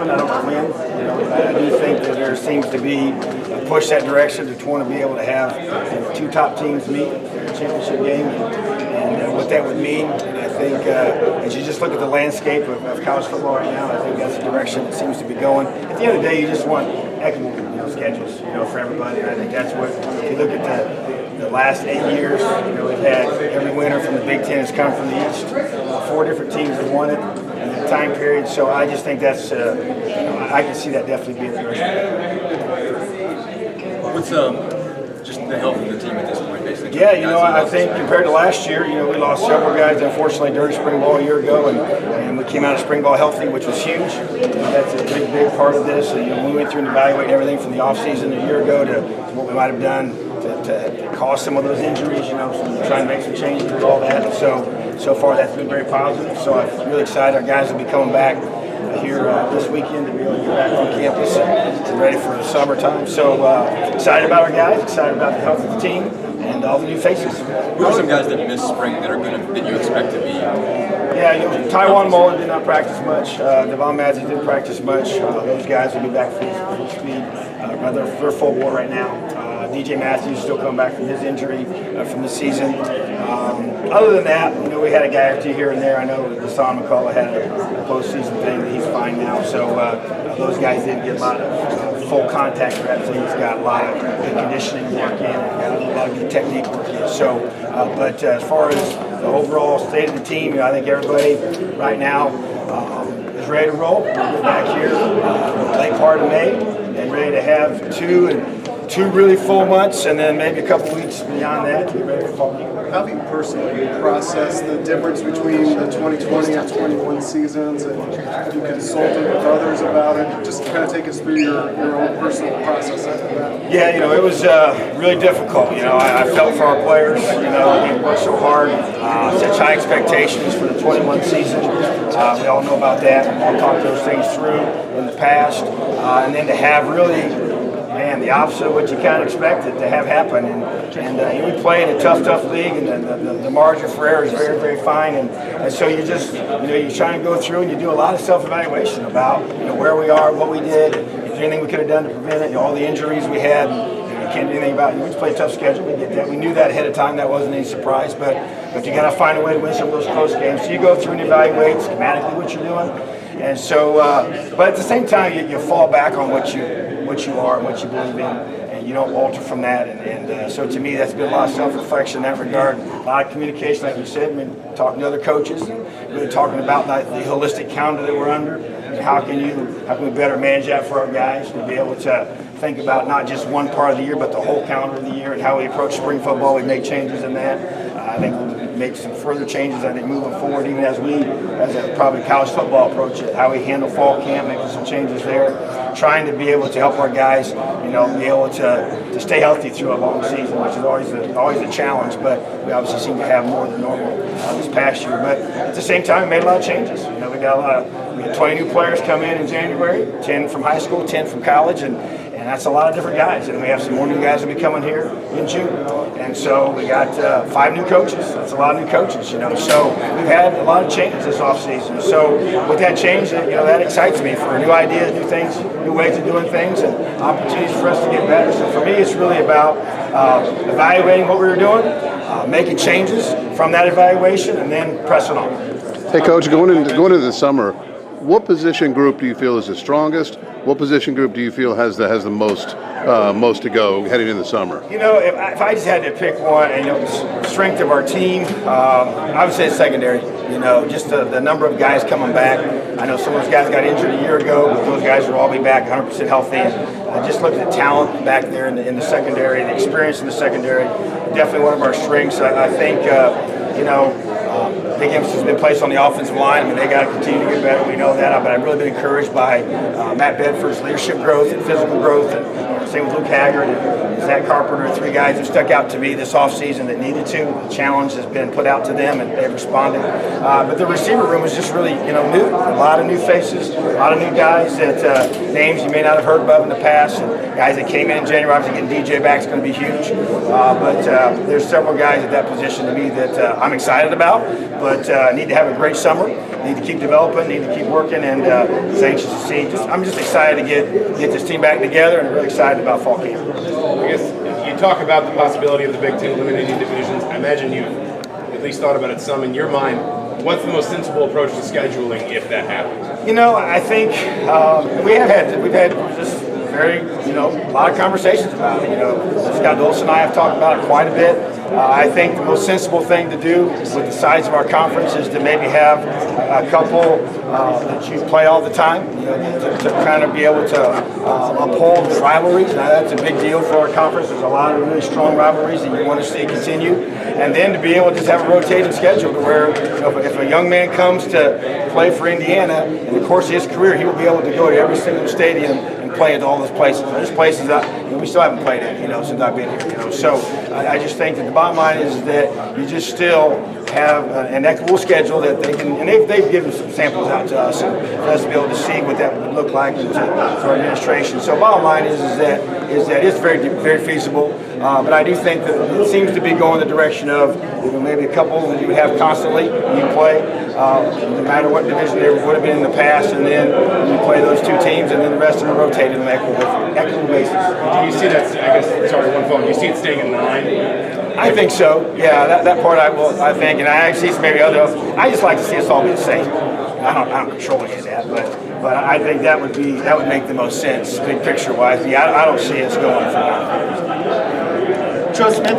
I don't win. I do think that there seems to be a push that direction to want to be able to have two top teams meet in a championship game, and what that would mean. And I think as you just look at the landscape of college football right now, I think that's the direction it seems to be going. At the end of the day, you just want equitable schedules, for everybody. And I think that's what, if you look at the last 8 years, we've had every winner from the Big Ten has come from the East. 4 different teams have won it in that time period. So I just think that's, I can see that definitely being the direction. What's just the health of the team at this point, basically? Yeah, I think compared to last year, we lost several guys, unfortunately, during spring ball a year ago, and we came out of spring ball healthy, which was huge. That's a big part of this. We went through and evaluated everything from the offseason a year ago to what we might have done to cause some of those injuries, trying to make some changes with all that. So far that's been very positive. So I'm really excited. Our guys will be coming back here this weekend to be able to get back on campus and ready for the summertime. So excited about our guys, excited about the health of the team and all the new faces. Who are some guys that missed spring that you expect to be? Yeah, Taiwan Mullen did not practice much. Devon Madsen didn't practice much. Those guys will be back full speed. They're full bore right now. DJ Matthews still coming back from his injury from the season. Other than that, we had a guy or two here and there. I know Deshaun McCullough had a postseason thing, but he's fine now. So those guys didn't get a lot of full contact reps. So he's got a lot of good conditioning work in, and a lot of good technique work in. So, but as far as the overall state of the team, I think everybody right now is ready to roll. We're back here late part of May and ready to have two really full months, and then maybe a couple weeks beyond that to get ready for fall camp. How do you personally process the difference between the 2020 and 21 seasons, and have you consulted with others about it? Just kind of take us through your own personal process after that. Yeah, it was really difficult. I felt for our players. We worked so hard, such high expectations for the 21 season. We all know about that. We all talked those things through in the past, and then to have really, the opposite of what you kind of expected to have happen. And we play in a tough league, and the margin for error is very, very fine. And so you just, you try and go through and you do a lot of self-evaluation about where we are, what we did, if there's anything we could have done to prevent it, all the injuries we had. You can't do anything about it. We just play a tough schedule. We get that. We knew that ahead of time. That wasn't any surprise. But you got to find a way to win some of those close games. So you go through and evaluate schematically what you're doing. And so, but at the same time, you fall back on what you are and what you believe in, and you don't alter from that. And so to me, that's been a lot of self-reflection in that regard, a lot of communication, like you said, talking to other coaches, and really talking about the holistic calendar that we're under, and how can we better manage that for our guys to be able to think about not just one part of the year, but the whole calendar of the year and how we approach spring football. We make changes in that. I think we'll make some further changes, I think, moving forward, even as probably college football approach it, how we handle fall camp, making some changes there, trying to be able to help our guys, be able to stay healthy through a long season, which is always a challenge, but we obviously seem to have more than normal this past year. But at the same time, we made a lot of changes. We had 20 new players come in January, 10 from high school, 10 from college, and that's a lot of different guys. And we have some more new guys that will be coming here in June. And so we got 5 new coaches. That's a lot of new coaches, So we've had a lot of changes this offseason. So with that change, that excites me for new ideas, new things, new ways of doing things, and opportunities for us to get better. So for me, it's really about evaluating what we were doing, making changes from that evaluation, and then pressing on. Hey, Coach, going into the summer, what position group do you feel is the strongest? What position group do you feel has the most to go heading into the summer? If I just had to pick one, and the strength of our team, I would say it's secondary. Just the number of guys coming back. I know some of those guys got injured a year ago, but those guys will all be back 100% healthy. And I just looked at the talent back there in the secondary, the experience in the secondary. Definitely one of our strengths. I think big emphasis has been placed on the offensive line. They got to continue to get better. We know that. But I've really been encouraged by Matt Bedford's leadership growth and physical growth. And same with Luke Haggard and Zach Carpenter, 3 guys that stuck out to me this offseason that needed to. The challenge has been put out to them, and they've responded. But the receiver room is just really, new. A lot of new faces, a lot of new guys that names you may not have heard of in the past. And guys that came in January, obviously getting DJ back is going to be huge. But there's several guys at that position to me that I'm excited about. But but need to have a great summer. Need to keep developing. Need to keep working, and just anxious to see. I'm just excited to get this team back together, and really excited about fall camp. I guess you talk about the possibility of the Big Ten eliminating divisions. I imagine you've at least thought about it some in your mind. What's the most sensible approach to scheduling if that happens? You know, I think we've had just very, a lot of conversations about it. Scott Dulce and I have talked about it quite a bit. I think the most sensible thing to do with the size of our conference is to maybe have a couple that you play all the time, to kind of be able to uphold the rivalries. Now, that's a big deal for our conference. There's a lot of really strong rivalries that you want to see continue. And then to be able to just have a rotating schedule to where, if a young man comes to play for Indiana, in the course of his career, he will be able to go to every single stadium and play at all those places. And there's places that we still haven't played at, since I've been here. So I just think that the bottom line is that you just still have an equitable schedule that they can, and they've given some samples out to us, and for us to be able to see what that would look like to our administration. So bottom line is that it's very, very feasible. But I do think that it seems to be going the direction of maybe a couple that you would have constantly when you play, no matter what division they would have been in the past, and then you play those two teams, and then the rest of them rotate on an equitable basis. Do you see that? I guess. Sorry, one phone. Do you see it staying at 9? I think so. Yeah, that part I think, and I see some maybe other. I just like to see us all be the same. I don't control any of that, but I think that would make the most sense, big picture wise. Yeah, I don't see us going for that. Joe Smith